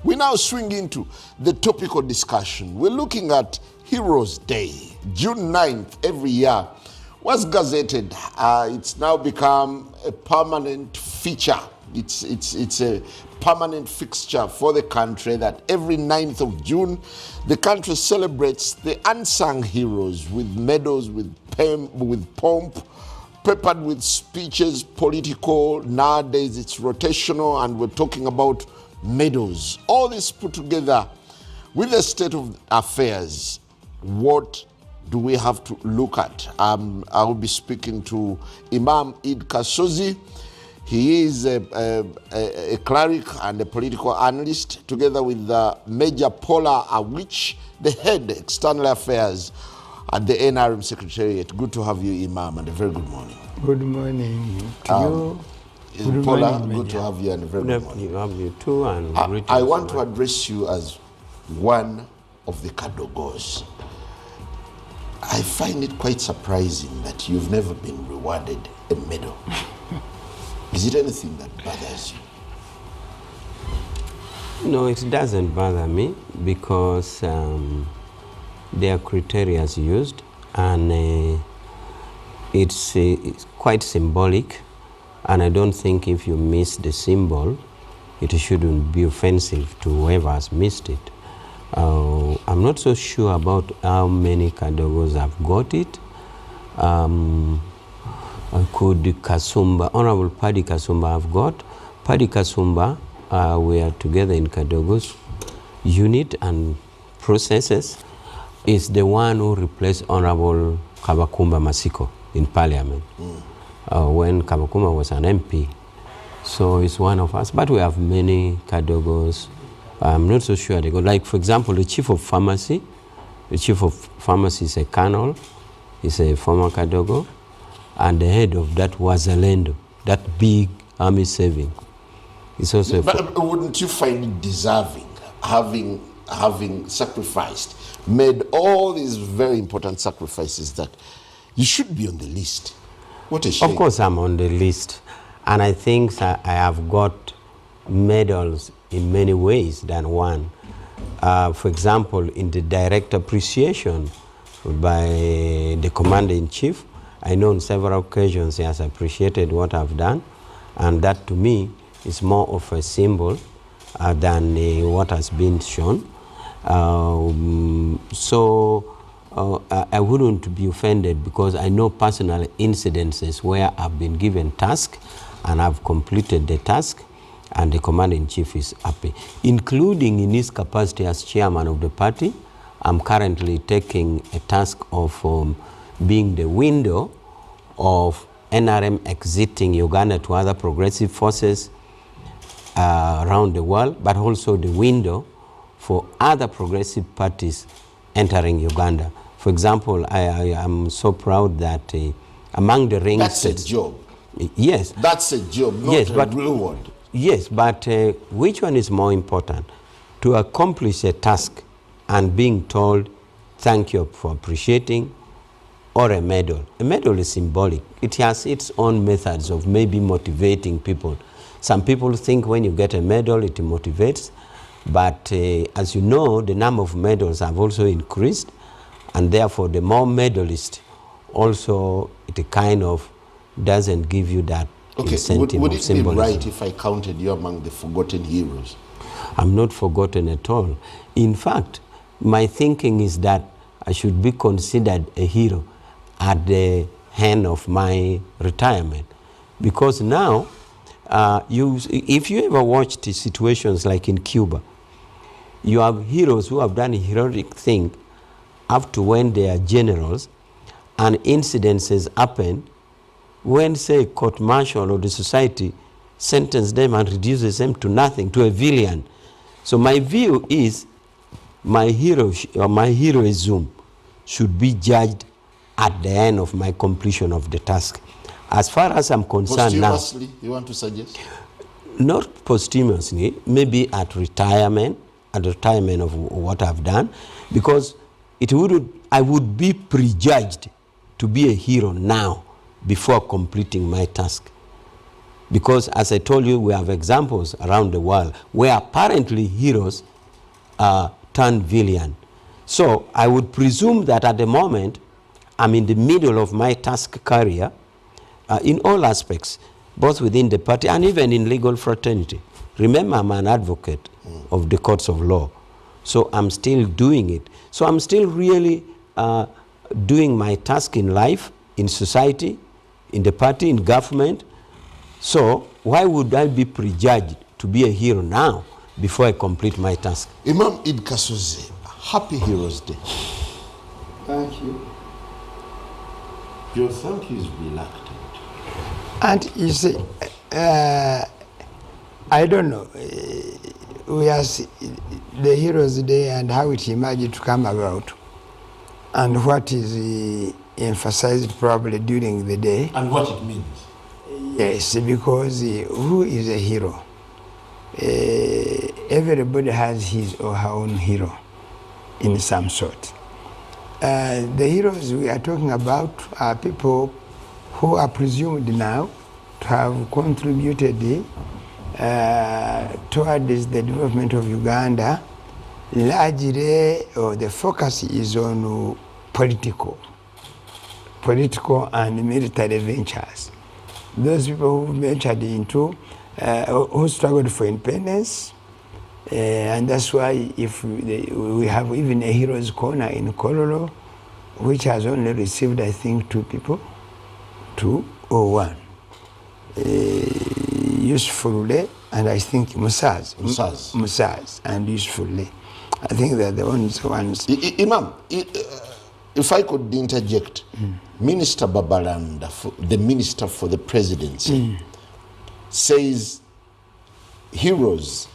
We now swing into the topical discussion. We're looking at Heroes Day, June 9th every year. Was gazetted. It's now become a permanent feature. It's a permanent fixture for the country that every 9th of June, the country celebrates the unsung heroes with medals, with pomp, peppered with speeches, political. Nowadays it's rotational, and we're talking about medals. All this put together with the state of affairs. What do we have to look at? I will be speaking to Imam Eid Kasozi. He is a cleric and a political analyst, together with Major Paula Awich, the head external affairs at the NRM Secretariat. Good to have you, Imam, and a very good morning. Good morning to you. Good Paula, morning, good to have you, and a very good morning. Have you too, and I want to address you as one of the Kadogos. I find it quite surprising that you've never been rewarded a medal. Is it anything that bothers you? No, it doesn't bother me, because there are criteria used, and it's quite symbolic, and I don't think if you miss the symbol, it shouldn't be offensive to whoever has missed it. I'm not so sure about how many Kadogos have got it. Could Kasumba, Honorable Paddy Kasumba have got? Paddy Kasumba, we are together in Kadogos unit and processes, is the one who replaced Honorable Kabakumba Masiko in Parliament when Kabakumba was an MP. So it's one of us, but we have many Kadogos. I'm not so sure they go. Like, for example, the chief of pharmacy. The chief of pharmacy is a colonel. He's a former Kadogo. And the head of that was Alendo, that big army saving. It's also. But wouldn't you find it deserving, having sacrificed, made all these very important sacrifices, that you should be on the list? What a shame. Of course, I'm on the list, and I think I have got medals in many ways than one. For example, in the direct appreciation by the commander-in-chief, I know on several occasions he has appreciated what I've done, and that to me is more of a symbol than what has been shown. I wouldn't be offended, because I know personal incidences where I've been given task and I've completed the task, and the commander-in-chief is happy, including in his capacity as chairman of the party. I'm currently taking a task of being the window of NRM exiting Uganda to other progressive forces around the world, but also the window for other progressive parties entering Uganda. For example, I am so proud that among the rings... That's a job. Yes. That's a job, not yes, a but, reward. Yes, but which one is more important? To accomplish a task and being told, thank you for appreciating, or a medal? A medal is symbolic. It has its own methods of maybe motivating people. Some people think when you get a medal, it motivates. But as you know, the number of medals have also increased. And therefore, the more medalists, also it kind of doesn't give you that incentive would of it symbolism. be right if I counted you among the forgotten heroes? I'm not forgotten at all. In fact, my thinking is that I should be considered a hero at the end of my retirement. Because now, if you ever watched the situations like in Cuba, you have heroes who have done a heroic thing up to when they are generals, and incidences happen when, say, court-martial or the society sentence them and reduces them to nothing, to a villain. So my view is my heroism should be judged at the end of my completion of the task. As far as I'm concerned now... Posthumously, you want to suggest? Not posthumously, maybe at retirement of what I've done, because I would be prejudged to be a hero now before completing my task. Because as I told you, we have examples around the world where apparently heroes turn villain. So I would presume that at the moment, I'm in the middle of my task career in all aspects, both within the party and even in legal fraternity. Remember, I'm an advocate of the courts of law. So I'm still doing it. So I'm still really doing my task in life, in society, in the party, in government. So why would I be prejudged to be a hero now before I complete my task? Imam Id Kasoze, Happy Heroes Day. Thank you. Your thank you is reluctant. And you see, I don't know, we are the Heroes Day and how it emerged to come about, and what is emphasized probably during the day. And what it means. Yes, because who is a hero? Everybody has his or her own hero in some sort. The heroes we are talking about are people who are presumed now to have contributed towards the development of Uganda. Largely, the focus is on political and military ventures. Those people who ventured into, who struggled for independence, and that's why if we have even a hero's corner in Kololo, which has only received, I think, 2 people, 2 or 1. Usefully, and I think Musaz and usefully. I think they're the ones. Imam, if I could interject, Minister Babalanda, the Minister for the Presidency, says heroes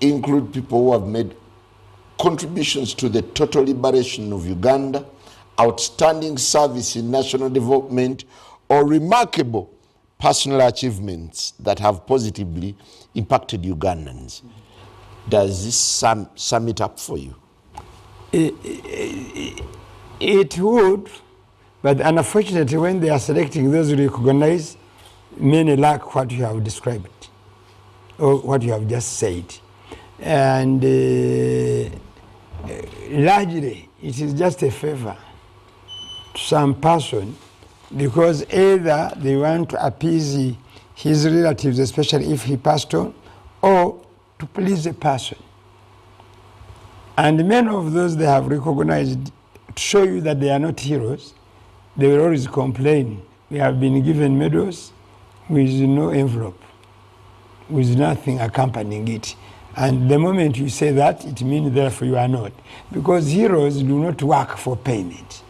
include people who have made contributions to the total liberation of Uganda, outstanding service in national development, or remarkable personal achievements that have positively impacted Ugandans. Does this sum it up for you? It would, but unfortunately when they are selecting those who recognize, many lack what you have described or what you have just said. And largely it is just a favor to some person, because either they want to appease his relatives, especially if he passed on, or to please the person. And many of those they have recognized, to show you that they are not heroes, they will always complain. We have been given medals with no envelope, with nothing accompanying it. And the moment you say that, it means therefore you are not. Because heroes do not work for payment.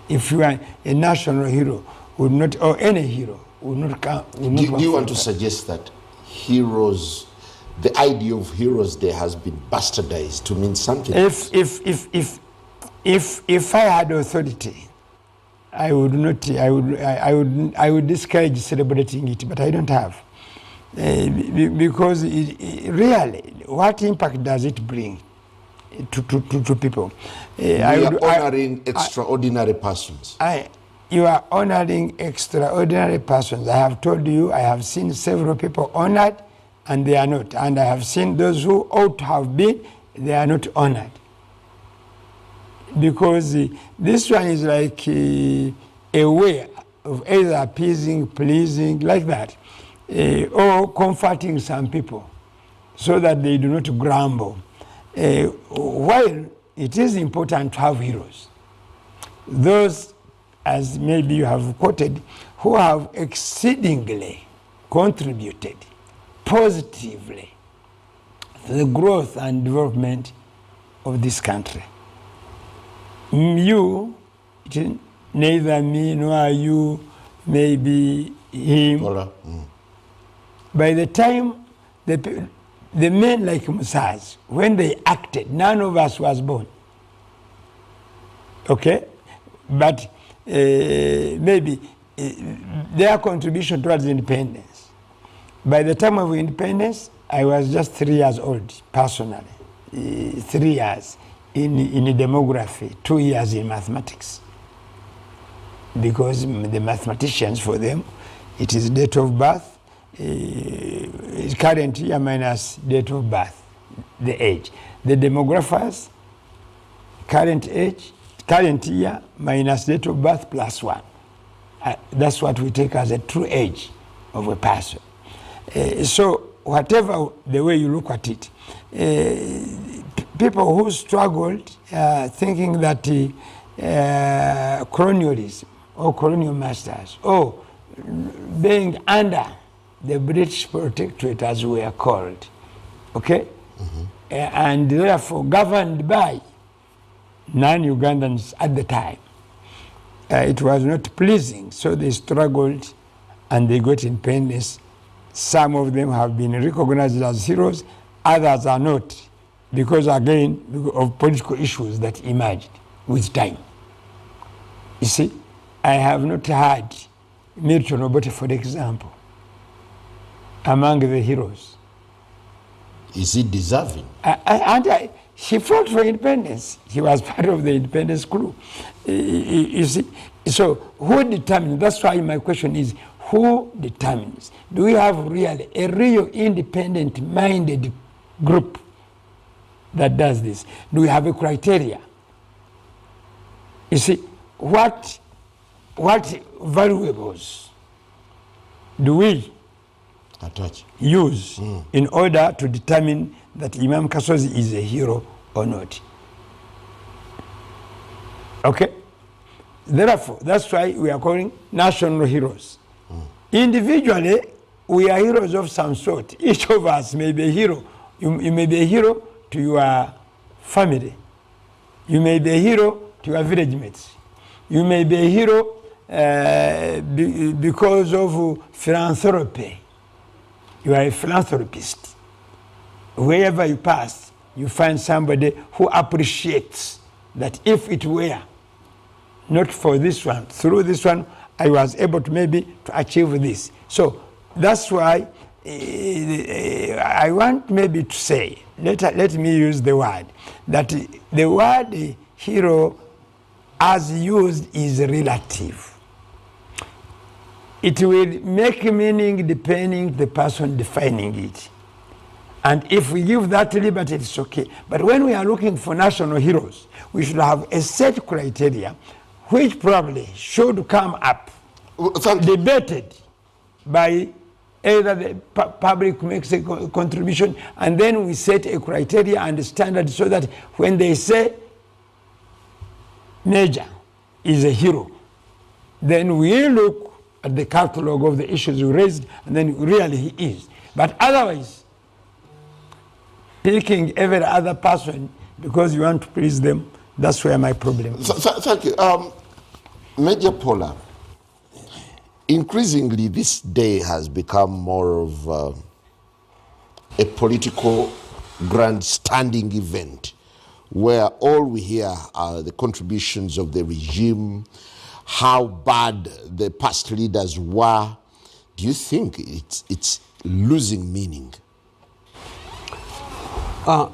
If you are a national hero, would not, or any hero, would not come. Do you want to suggest that heroes, the idea of Heroes Day has been bastardized to mean something else? If I had authority, I would not. I would discourage celebrating it, but I don't have, because really, what impact does it bring to people? We are honoring extraordinary persons. You are honoring extraordinary persons. I have told you, I have seen several people honored, and they are not. And I have seen those who ought to have been, they are not honored. Because this one is like a way of either appeasing, pleasing, like that, or comforting some people so that they do not grumble. While it is important to have heroes, those, as maybe you have quoted, who have exceedingly contributed positively to the growth and development of this country. You, neither me nor you, maybe him. By the time the men like Musaz, when they acted, none of us was born. Okay? But maybe their contribution towards independence. By the time of independence, I was just 3 years old, personally. 3 years in demography, 2 years in mathematics. Because the mathematicians, for them, it is date of birth, current year minus date of birth, the age. The demographers, current year minus date of birth plus 1. That's what we take as a true age of a person. So whatever the way you look at it, people who struggled thinking that colonialism or colonial masters or being under the British protectorate, as we are called, okay, and therefore governed by non-Ugandans at the time, it was not pleasing, so they struggled and they got independence. Some of them have been recognized as heroes, others are not, because again of political issues that emerged with time. You see, I have not heard Milton Obote, for example, among the heroes. Is he deserving? He fought for independence. He was part of the independence crew. You see, so who determines? That's why my question is, who determines? Do we have really a real independent-minded group that does this? Do we have a criteria? You see, what valuables do we use in order to determine that Imam Kasozi is a hero or not? Okay? Therefore, that's why we are calling national heroes. Individually, we are heroes of some sort. Each of us may be a hero. You may be a hero to your family. You may be a hero to your village mates. You may be a hero because of philanthropy. You are a philanthropist. Wherever you pass, you find somebody who appreciates that if it were not for this one, through this one, I was able to maybe to achieve this. So that's why I want maybe to say, let me use the word, that the word hero as used is relative. It will make meaning depending the person defining it. And if we give that liberty, it's okay. But when we are looking for national heroes, we should have a set criteria which probably should come up, debated by either the public makes a contribution, and then we set a criteria and a standard so that when they say Major is a hero, then we look at the catalog of the issues we raised, and then really he is. But otherwise, picking every other person because you want to please them, that's where my problem is. Thank you. Major Paula, increasingly this day has become more of a political grandstanding event where all we hear are the contributions of the regime, how bad the past leaders were. Do you think it's losing meaning?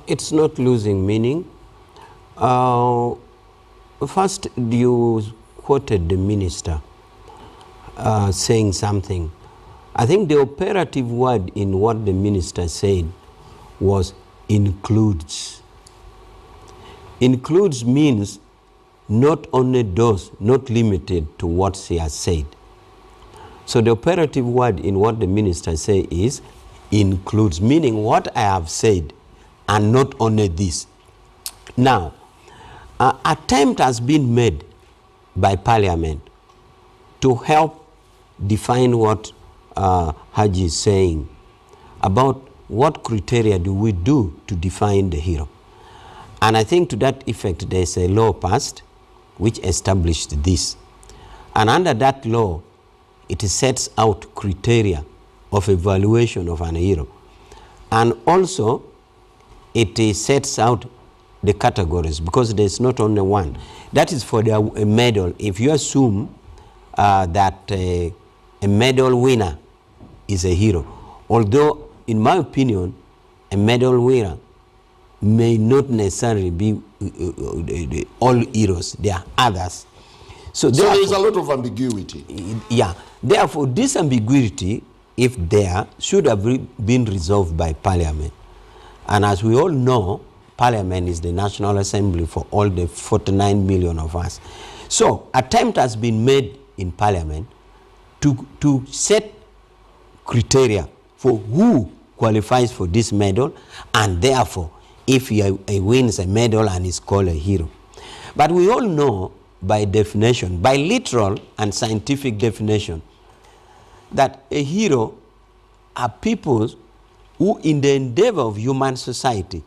It's not losing meaning. First, you quoted the minister saying something. I think the operative word in what the minister said was includes. Includes means not only those, not limited to what she has said. So the operative word in what the minister said is includes, meaning what I have said and not only this. Now, attempt has been made by Parliament to help define what Haji is saying about what criteria do we do to define the hero. And I think to that effect there is a law passed which established this. And under that law, it sets out criteria of evaluation of an hero. And also, it sets out the categories, because there's not only one. That is for a medal. If you assume that a medal winner is a hero, although in my opinion, a medal winner may not necessarily be all heroes. There are others. So there's a lot of ambiguity. Yeah. Therefore, this ambiguity if there, should have been resolved by Parliament. And as we all know, Parliament is the National Assembly for all the 49 million of us. So, attempt has been made in Parliament to set criteria for who qualifies for this medal, and therefore, if he wins a medal and is called a hero. But we all know by definition, by literal and scientific definition, that a hero are people who in the endeavor of human society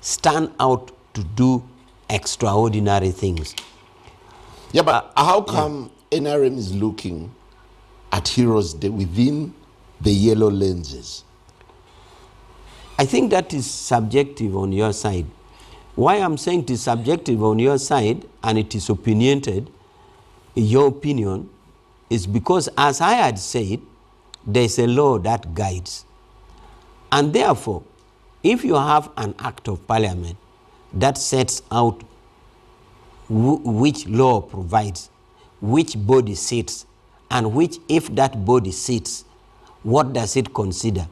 stand out to do extraordinary things. Yeah, but how come NRM is looking at Heroes Day within the yellow lenses? I think that is subjective on your side. Why I'm saying it is subjective on your side and it is opinionated, your opinion, is because, as I had said, there is a law that guides. And therefore, if you have an act of Parliament that sets out which law provides, which body sits, and which, if that body sits, what does it consider,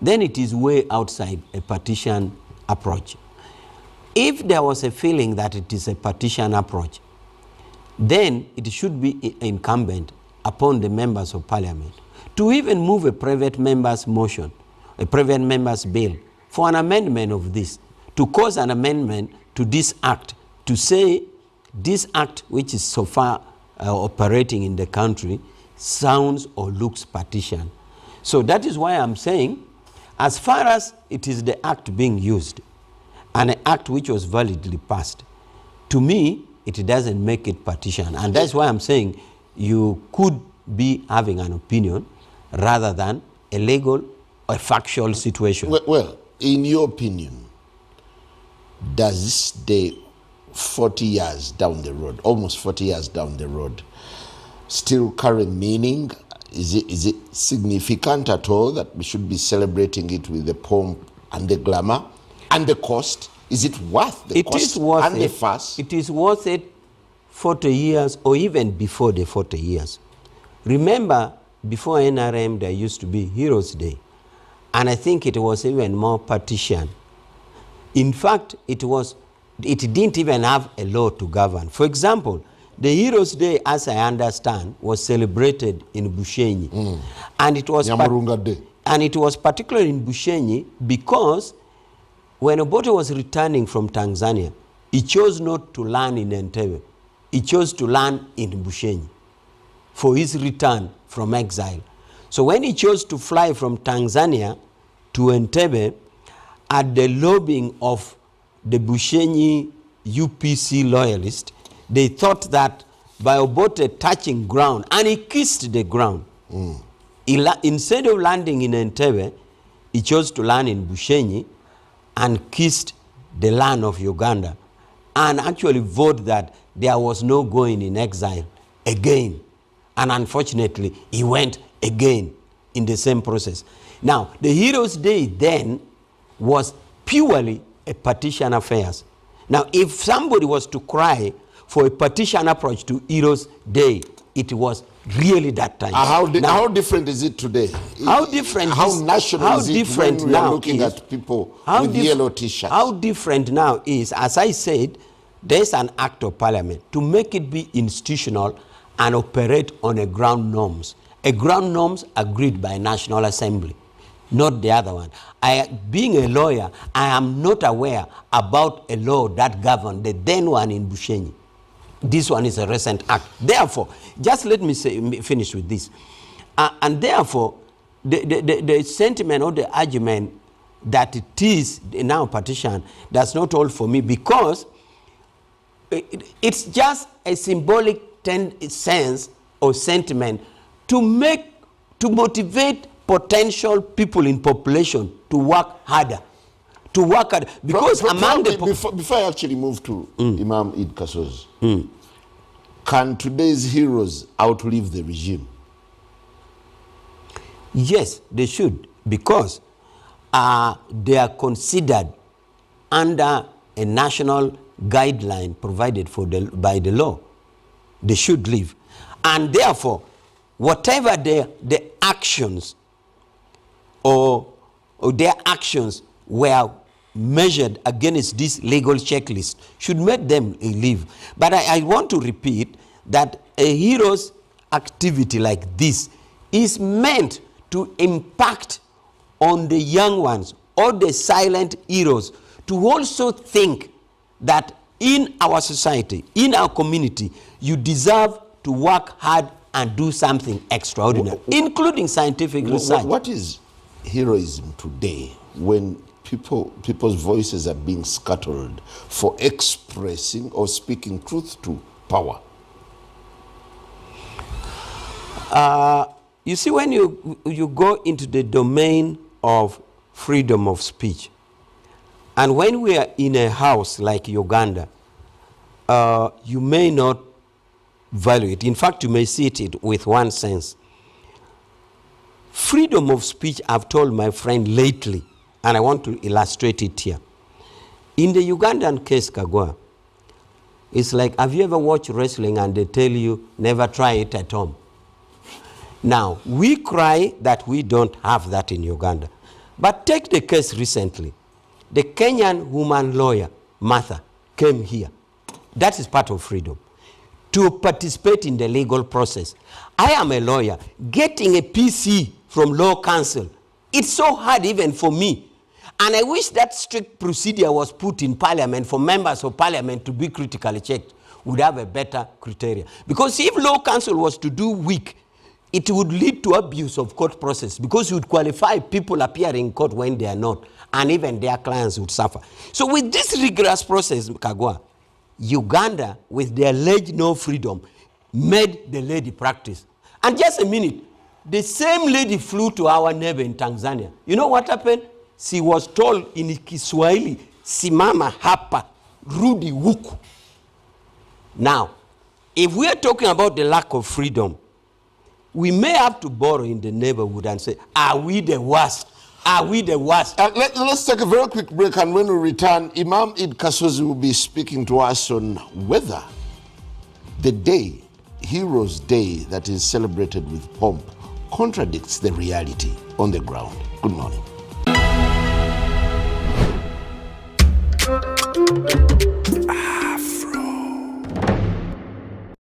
then it is way outside a partisan approach. If there was a feeling that it is a partisan approach, then it should be incumbent upon the members of Parliament to even move a private member's motion, a private member's bill, for an amendment of this, to cause an amendment to this act, to say this act which is so far operating in the country sounds or looks partisan. So that is why I'm saying, as far as it is the act being used, and an act which was validly passed, to me, it doesn't make it partisan. And that's why I'm saying you could be having an opinion rather than a legal or factual situation. Well, in your opinion, does this day, 40 years down the road, almost 40 years down the road, still carry meaning? Is it significant at all that we should be celebrating it with the pomp and the glamour and the cost? Is it worth the cost and the fuss? It is worth it 40 years or even before the 40 years. Remember, before NRM, there used to be Heroes Day. And I think it was even more partisan. In fact, it didn't even have a law to govern. For example, the Heroes Day, as I understand, was celebrated in Bushenyi. And it was Day. And it was particularly in Bushenyi because when Obote was returning from Tanzania, he chose not to land in Entebbe. He chose to land in Bushenyi for his return from exile. So when he chose to fly from Tanzania to Entebbe, at the lobbying of the Bushenyi UPC loyalists, they thought that by Obote touching ground, and he kissed the ground. Instead of landing in Entebbe, he chose to land in Bushenyi and kissed the land of Uganda, and actually voted that there was no going in exile again. And unfortunately, he went again in the same process. Now, the Heroes Day then was purely a partisan affairs. Now, if somebody was to cry for a partisan approach to Heroes Day, it was really that time. How different is it today? How different? How national how is it different when we now are looking is, at people with yellow T-shirts? How different now is, as I said, there's an act of Parliament to make it be institutional and operate on a ground norms. A ground norms agreed by National Assembly, not the other one. Being a lawyer, I am not aware about a law that governed the then one in Bushenyi. This one is a recent act. Therefore, just let me finish with this. And therefore, the sentiment or the argument that it is now partition does not hold for me, because it's just a symbolic sense or sentiment to motivate potential people in population to work harder. Because before I actually move to Imam Eid Kasoz, can today's heroes outlive the regime? Yes, they should, because they are considered under a national guideline provided by the law. They should live. And therefore, whatever the actions or their actions were measured against this legal checklist should make them leave. But I want to repeat that a hero's activity like this is meant to impact on the young ones or the silent heroes to also think that in our society, in our community, you deserve to work hard and do something extraordinary, including scientific research. What is heroism today when people's voices are being scattered for expressing or speaking truth to power? You see, when you go into the domain of freedom of speech, and when we are in a house like Uganda, you may not value it. In fact, you may see it with one sense. Freedom of speech, I've told my friend lately, and I want to illustrate it here. In the Ugandan case, Kagwa, it's like, have you ever watched wrestling and they tell you, never try it at home? Now, we cry that we don't have that in Uganda. But take the case recently. The Kenyan woman lawyer, Martha, came here. That is part of freedom, to participate in the legal process. I am a lawyer. Getting a PC from law counsel, it's so hard even for me. And I wish that strict procedure was put in parliament for members of parliament to be critically checked, would have a better criteria. Because if law counsel was to do weak, it would lead to abuse of court process, because you would qualify people appearing in court when they are not, and even their clients would suffer. So with this rigorous process, Kagwa, Uganda, with their alleged no freedom, made the lady practice. And just a minute, the same lady flew to our neighbor in Tanzania. You know what happened? She was told in Kiswahili, simama hapa, rudi huku. Now, if we are talking about the lack of freedom, we may have to borrow in the neighborhood and say, are we the worst? Are we the worst? Let's take a very quick break, and when we return, Imam Id Kasozi will be speaking to us on whether the day, Heroes Day, that is celebrated with pomp, contradicts the reality on the ground. Good morning.